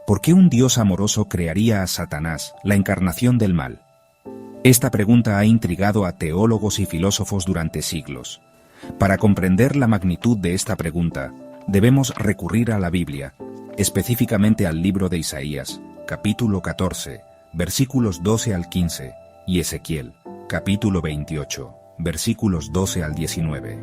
¿Por qué un Dios amoroso crearía a Satanás, la encarnación del mal? Esta pregunta ha intrigado a teólogos y filósofos durante siglos. Para comprender la magnitud de esta pregunta, debemos recurrir a la Biblia, específicamente al libro de Isaías, capítulo 14, versículos 12 al 15, y Ezequiel, capítulo 28, versículos 12 al 19.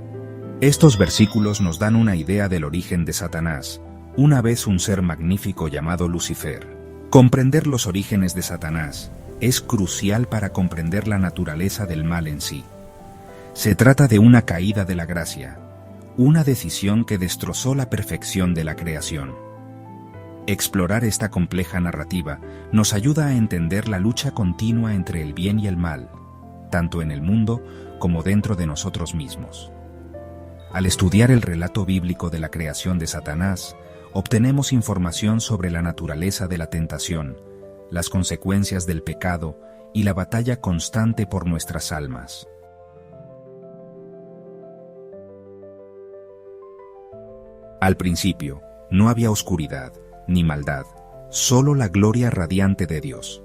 Estos versículos nos dan una idea del origen de Satanás, una vez un ser magnífico llamado Lucifer. Comprender los orígenes de Satanás es crucial para comprender la naturaleza del mal en sí. Se trata de una caída de la gracia, una decisión que destrozó la perfección de la creación. Explorar esta compleja narrativa nos ayuda a entender la lucha continua entre el bien y el mal, tanto en el mundo como dentro de nosotros mismos. Al estudiar el relato bíblico de la creación de Satanás, obtenemos información sobre la naturaleza de la tentación, las consecuencias del pecado y la batalla constante por nuestras almas. Al principio, no había oscuridad ni maldad, solo la gloria radiante de Dios.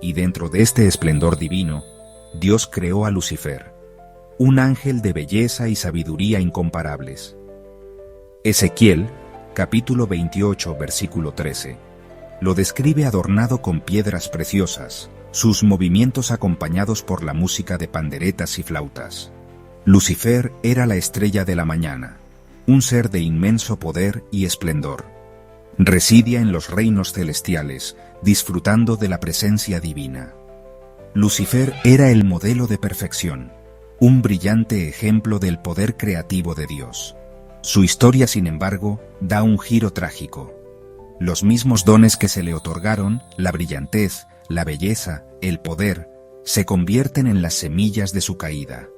Y dentro de este esplendor divino, Dios creó a Lucifer, un ángel de belleza y sabiduría incomparables. Ezequiel, capítulo 28, versículo 13, lo describe adornado con piedras preciosas, sus movimientos acompañados por la música de panderetas y flautas. Lucifer era la estrella de la mañana, un ser de inmenso poder y esplendor. Residía en los reinos celestiales, disfrutando de la presencia divina. Lucifer era el modelo de perfección, un brillante ejemplo del poder creativo de Dios. Su historia, sin embargo, da un giro trágico. Los mismos dones que se le otorgaron, la brillantez, la belleza, el poder, se convierten en las semillas de su caída.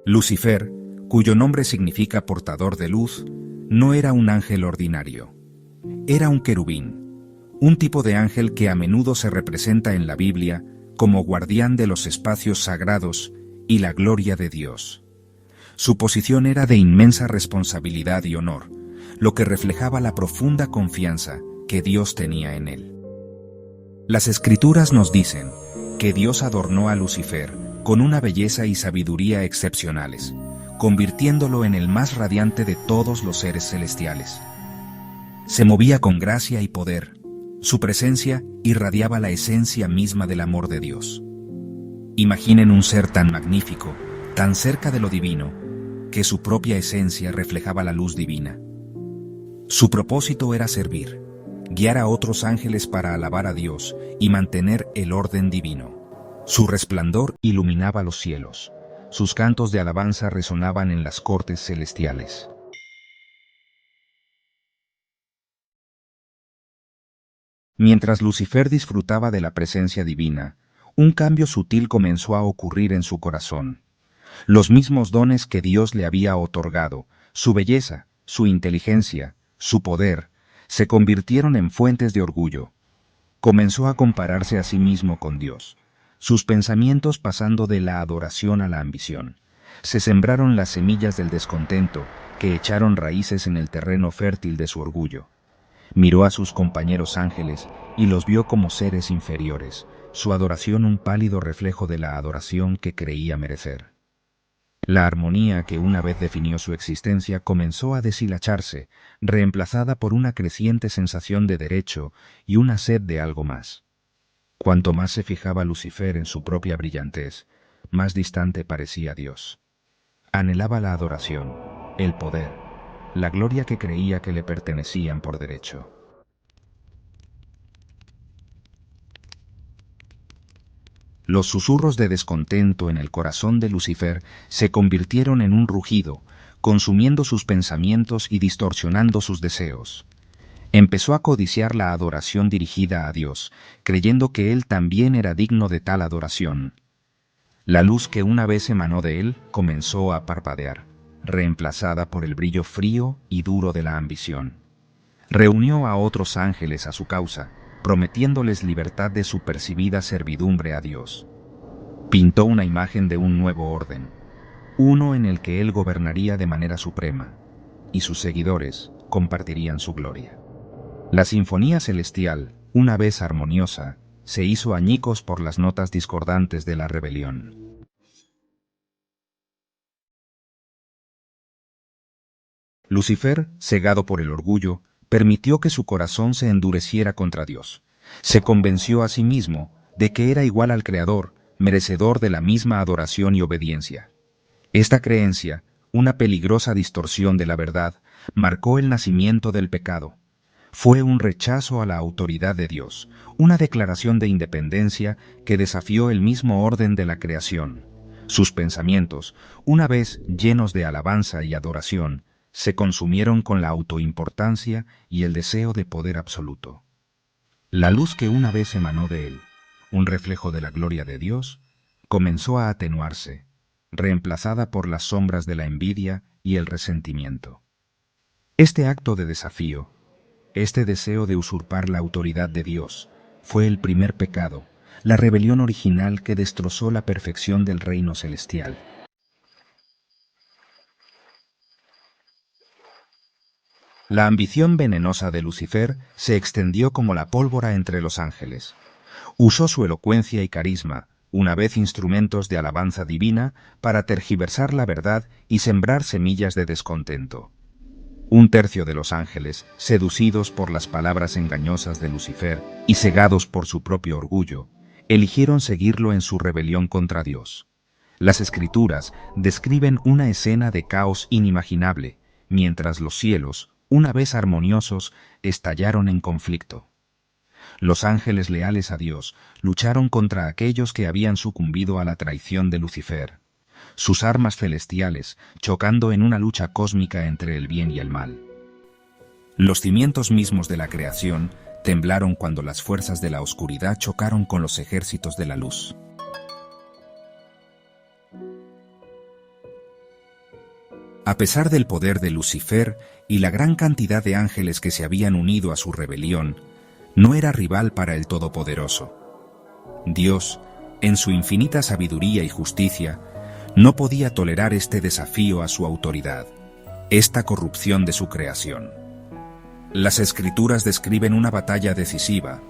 Lucifer, cuyo nombre significa portador de luz, no era un ángel ordinario. Era un querubín, un tipo de ángel que a menudo se representa en la Biblia como guardián de los espacios sagrados y la gloria de Dios. Su posición era de inmensa responsabilidad y honor, lo que reflejaba la profunda confianza que Dios tenía en él. Las Escrituras nos dicen que Dios adornó a Lucifer con una belleza y sabiduría excepcionales, convirtiéndolo en el más radiante de todos los seres celestiales. Se movía con gracia y poder. Su presencia irradiaba la esencia misma del amor de Dios. Imaginen un ser tan magnífico, tan cerca de lo divino, que su propia esencia reflejaba la luz divina. Su propósito era servir, guiar a otros ángeles para alabar a Dios y mantener el orden divino. Su resplandor iluminaba los cielos. Sus cantos de alabanza resonaban en las cortes celestiales. Mientras Lucifer disfrutaba de la presencia divina, un cambio sutil comenzó a ocurrir en su corazón. Los mismos dones que Dios le había otorgado, su belleza, su inteligencia, su poder, se convirtieron en fuentes de orgullo. Comenzó a compararse a sí mismo con Dios, sus pensamientos pasando de la adoración a la ambición. Se sembraron las semillas del descontento que echaron raíces en el terreno fértil de su orgullo. Miró a sus compañeros ángeles y los vio como seres inferiores, su adoración un pálido reflejo de la adoración que creía merecer. La armonía que una vez definió su existencia comenzó a deshilacharse, reemplazada por una creciente sensación de derecho y una sed de algo más. Cuanto más se fijaba Lucifer en su propia brillantez, más distante parecía Dios. Anhelaba la adoración, el poder, la gloria que creía que le pertenecían por derecho. Los susurros de descontento en el corazón de Lucifer se convirtieron en un rugido, consumiendo sus pensamientos y distorsionando sus deseos. Empezó a codiciar la adoración dirigida a Dios, creyendo que Él también era digno de tal adoración. La luz que una vez emanó de Él comenzó a parpadear, reemplazada por el brillo frío y duro de la ambición. Reunió a otros ángeles a su causa, prometiéndoles libertad de su percibida servidumbre a Dios. Pintó una imagen de un nuevo orden, uno en el que Él gobernaría de manera suprema, y sus seguidores compartirían su gloria. La sinfonía celestial, una vez armoniosa, se hizo añicos por las notas discordantes de la rebelión. Lucifer, cegado por el orgullo, permitió que su corazón se endureciera contra Dios. Se convenció a sí mismo de que era igual al Creador, merecedor de la misma adoración y obediencia. Esta creencia, una peligrosa distorsión de la verdad, marcó el nacimiento del pecado. Fue un rechazo a la autoridad de Dios, una declaración de independencia que desafió el mismo orden de la creación. Sus pensamientos, una vez llenos de alabanza y adoración, se consumieron con la autoimportancia y el deseo de poder absoluto. La luz que una vez emanó de él, un reflejo de la gloria de Dios, comenzó a atenuarse, reemplazada por las sombras de la envidia y el resentimiento. Este acto de desafío, este deseo de usurpar la autoridad de Dios, fue el primer pecado, la rebelión original que destrozó la perfección del reino celestial. La ambición venenosa de Lucifer se extendió como la pólvora entre los ángeles. Usó su elocuencia y carisma, una vez instrumentos de alabanza divina, para tergiversar la verdad y sembrar semillas de descontento. Un tercio de los ángeles, seducidos por las palabras engañosas de Lucifer y cegados por su propio orgullo, eligieron seguirlo en su rebelión contra Dios. Las Escrituras describen una escena de caos inimaginable, mientras los cielos, una vez armoniosos, estallaron en conflicto. Los ángeles leales a Dios lucharon contra aquellos que habían sucumbido a la traición de Lucifer. Sus armas celestiales chocando en una lucha cósmica entre el bien y el mal. Los cimientos mismos de la creación temblaron cuando las fuerzas de la oscuridad chocaron con los ejércitos de la luz. A pesar del poder de Lucifer y la gran cantidad de ángeles que se habían unido a su rebelión, no era rival para el Todopoderoso. Dios, en su infinita sabiduría y justicia, no podía tolerar este desafío a su autoridad, esta corrupción de su creación. Las Escrituras describen una batalla decisiva,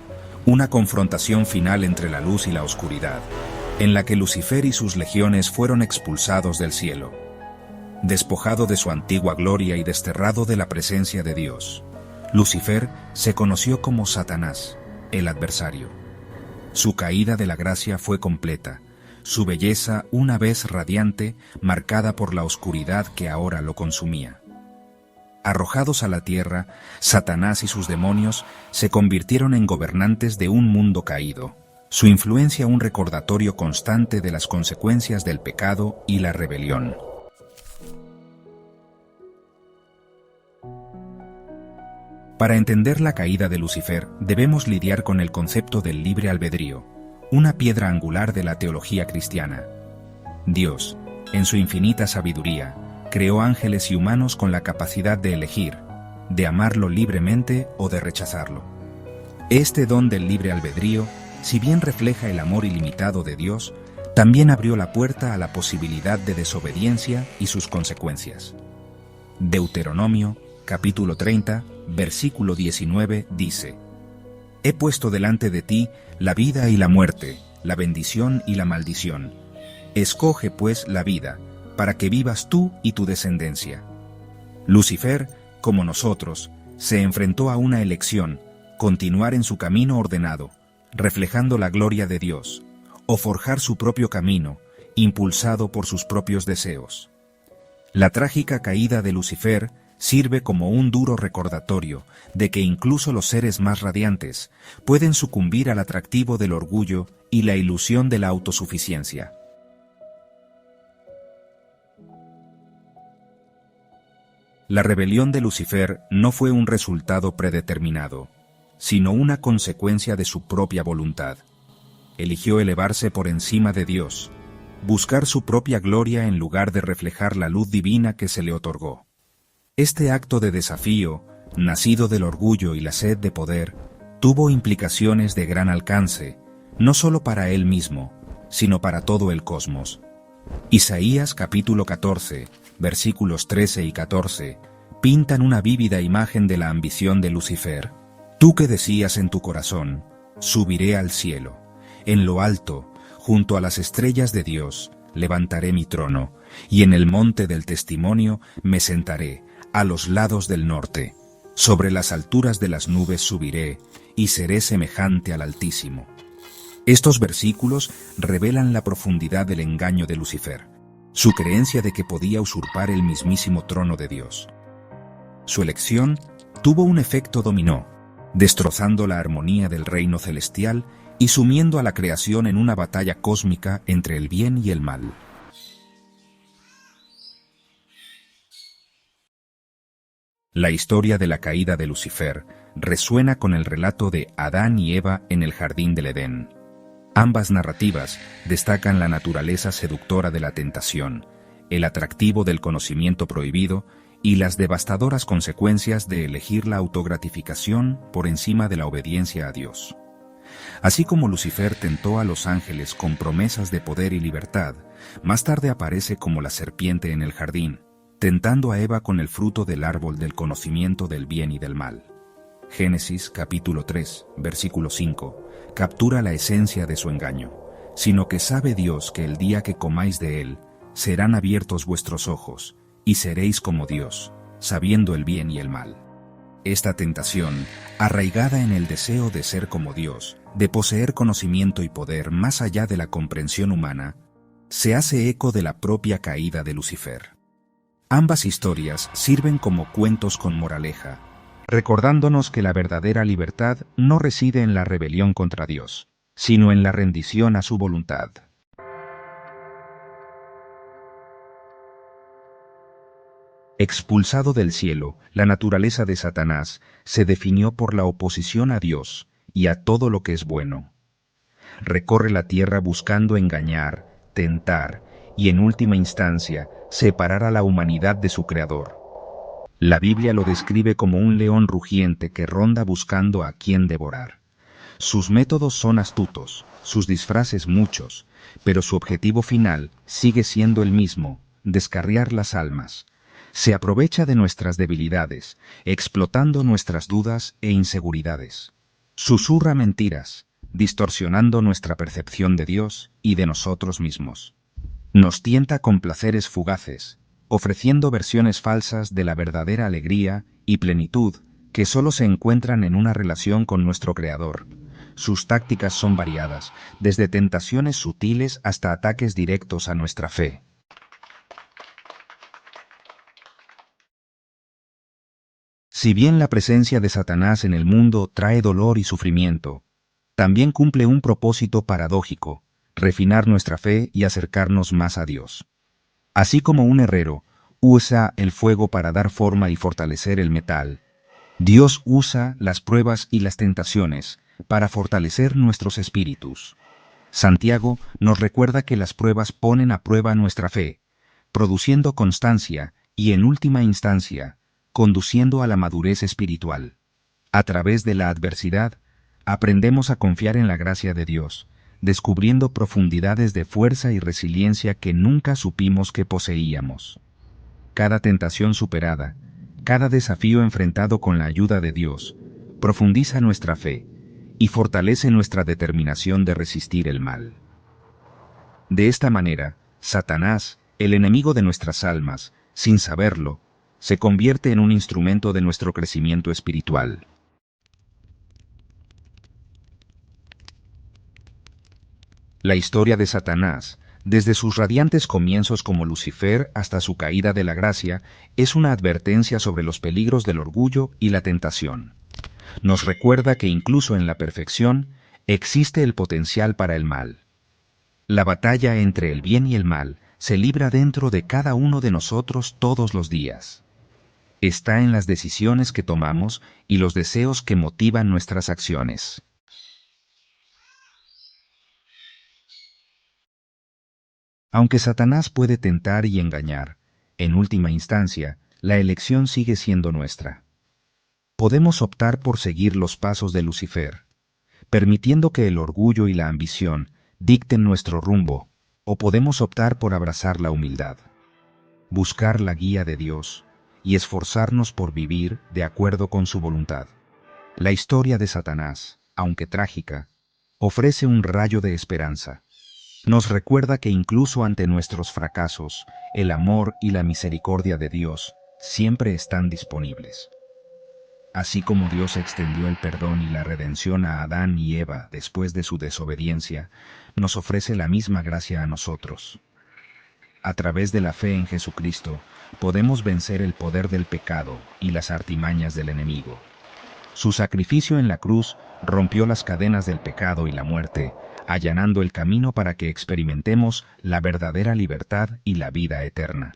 una confrontación final entre la luz y la oscuridad, en la que Lucifer y sus legiones fueron expulsados del cielo. Despojado de su antigua gloria y desterrado de la presencia de Dios, Lucifer se conoció como Satanás, el adversario. Su caída de la gracia fue completa, su belleza una vez radiante, marcada por la oscuridad que ahora lo consumía. Arrojados a la tierra, Satanás y sus demonios se convirtieron en gobernantes de un mundo caído, su influencia un recordatorio constante de las consecuencias del pecado y la rebelión. Para entender la caída de Lucifer, debemos lidiar con el concepto del libre albedrío, una piedra angular de la teología cristiana. Dios, en su infinita sabiduría, creó ángeles y humanos con la capacidad de elegir, de amarlo libremente o de rechazarlo. Este don del libre albedrío, si bien refleja el amor ilimitado de Dios, también abrió la puerta a la posibilidad de desobediencia y sus consecuencias. Deuteronomio, capítulo 30, versículo 19, dice: He puesto delante de ti la vida y la muerte, la bendición y la maldición. Escoge pues la vida, para que vivas tú y tu descendencia. Lucifer, como nosotros, se enfrentó a una elección: continuar en su camino ordenado, reflejando la gloria de Dios, o forjar su propio camino, impulsado por sus propios deseos. La trágica caída de Lucifer sirve como un duro recordatorio de que incluso los seres más radiantes pueden sucumbir al atractivo del orgullo y la ilusión de la autosuficiencia. La rebelión de Lucifer no fue un resultado predeterminado, sino una consecuencia de su propia voluntad. Eligió elevarse por encima de Dios, buscar su propia gloria en lugar de reflejar la luz divina que se le otorgó. Este acto de desafío, nacido del orgullo y la sed de poder, tuvo implicaciones de gran alcance, no solo para él mismo, sino para todo el cosmos. Isaías capítulo 14, versículos 13 y 14, pintan una vívida imagen de la ambición de Lucifer. Tú que decías en tu corazón, subiré al cielo, en lo alto, junto a las estrellas de Dios, levantaré mi trono, y en el monte del testimonio me sentaré, a los lados del norte. Sobre las alturas de las nubes subiré, y seré semejante al Altísimo. Estos versículos revelan la profundidad del engaño de Lucifer, su creencia de que podía usurpar el mismísimo trono de Dios. Su elección tuvo un efecto dominó, destrozando la armonía del reino celestial y sumiendo a la creación en una batalla cósmica entre el bien y el mal. La historia de la caída de Lucifer resuena con el relato de Adán y Eva en el jardín del Edén. Ambas narrativas destacan la naturaleza seductora de la tentación, el atractivo del conocimiento prohibido y las devastadoras consecuencias de elegir la autogratificación por encima de la obediencia a Dios. Así como Lucifer tentó a los ángeles con promesas de poder y libertad, más tarde aparece como la serpiente en el jardín, tentando a Eva con el fruto del árbol del conocimiento del bien y del mal. Génesis capítulo 3, versículo 5, captura la esencia de su engaño, sino que sabe Dios que el día que comáis de él, serán abiertos vuestros ojos, y seréis como Dios, sabiendo el bien y el mal. Esta tentación, arraigada en el deseo de ser como Dios, de poseer conocimiento y poder más allá de la comprensión humana, se hace eco de la propia caída de Lucifer. Ambas historias sirven como cuentos con moraleja, recordándonos que la verdadera libertad no reside en la rebelión contra Dios, sino en la rendición a su voluntad. Expulsado del cielo, la naturaleza de Satanás se definió por la oposición a Dios y a todo lo que es bueno. Recorre la tierra buscando engañar, tentar y, en última instancia, separar a la humanidad de su Creador. La Biblia lo describe como un león rugiente que ronda buscando a quien devorar. Sus métodos son astutos, sus disfraces muchos, pero su objetivo final sigue siendo el mismo: descarriar las almas. Se aprovecha de nuestras debilidades, explotando nuestras dudas e inseguridades. Susurra mentiras, distorsionando nuestra percepción de Dios y de nosotros mismos. Nos tienta con placeres fugaces, ofreciendo versiones falsas de la verdadera alegría y plenitud que solo se encuentran en una relación con nuestro Creador. Sus tácticas son variadas, desde tentaciones sutiles hasta ataques directos a nuestra fe. Si bien la presencia de Satanás en el mundo trae dolor y sufrimiento, también cumple un propósito paradójico: refinar nuestra fe y acercarnos más a Dios. Así como un herrero usa el fuego para dar forma y fortalecer el metal, Dios usa las pruebas y las tentaciones para fortalecer nuestros espíritus. Santiago nos recuerda que las pruebas ponen a prueba nuestra fe, produciendo constancia y, en última instancia, conduciendo a la madurez espiritual. A través de la adversidad, aprendemos a confiar en la gracia de Dios, descubriendo profundidades de fuerza y resiliencia que nunca supimos que poseíamos. Cada tentación superada, cada desafío enfrentado con la ayuda de Dios, profundiza nuestra fe y fortalece nuestra determinación de resistir el mal. De esta manera, Satanás, el enemigo de nuestras almas, sin saberlo, se convierte en un instrumento de nuestro crecimiento espiritual. La historia de Satanás, desde sus radiantes comienzos como Lucifer hasta su caída de la gracia, es una advertencia sobre los peligros del orgullo y la tentación. Nos recuerda que incluso en la perfección existe el potencial para el mal. La batalla entre el bien y el mal se libra dentro de cada uno de nosotros todos los días. Está en las decisiones que tomamos y los deseos que motivan nuestras acciones. Aunque Satanás puede tentar y engañar, en última instancia, la elección sigue siendo nuestra. Podemos optar por seguir los pasos de Lucifer, permitiendo que el orgullo y la ambición dicten nuestro rumbo, o podemos optar por abrazar la humildad, buscar la guía de Dios y esforzarnos por vivir de acuerdo con su voluntad. La historia de Satanás, aunque trágica, ofrece un rayo de esperanza. Nos recuerda que incluso ante nuestros fracasos, el amor y la misericordia de Dios siempre están disponibles. Así como Dios extendió el perdón y la redención a Adán y Eva después de su desobediencia, nos ofrece la misma gracia a nosotros. A través de la fe en Jesucristo, podemos vencer el poder del pecado y las artimañas del enemigo. Su sacrificio en la cruz rompió las cadenas del pecado y la muerte, allanando el camino para que experimentemos la verdadera libertad y la vida eterna.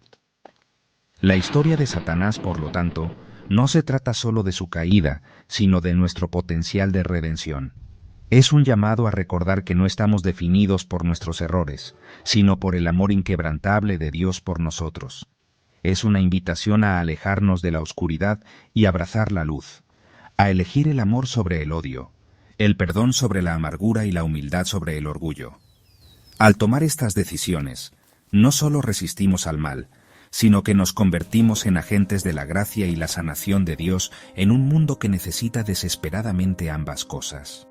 La historia de Satanás, por lo tanto, no se trata solo de su caída, sino de nuestro potencial de redención. Es un llamado a recordar que no estamos definidos por nuestros errores, sino por el amor inquebrantable de Dios por nosotros. Es una invitación a alejarnos de la oscuridad y abrazar la luz, a elegir el amor sobre el odio, el perdón sobre la amargura y la humildad sobre el orgullo. Al tomar estas decisiones, no solo resistimos al mal, sino que nos convertimos en agentes de la gracia y la sanación de Dios en un mundo que necesita desesperadamente ambas cosas.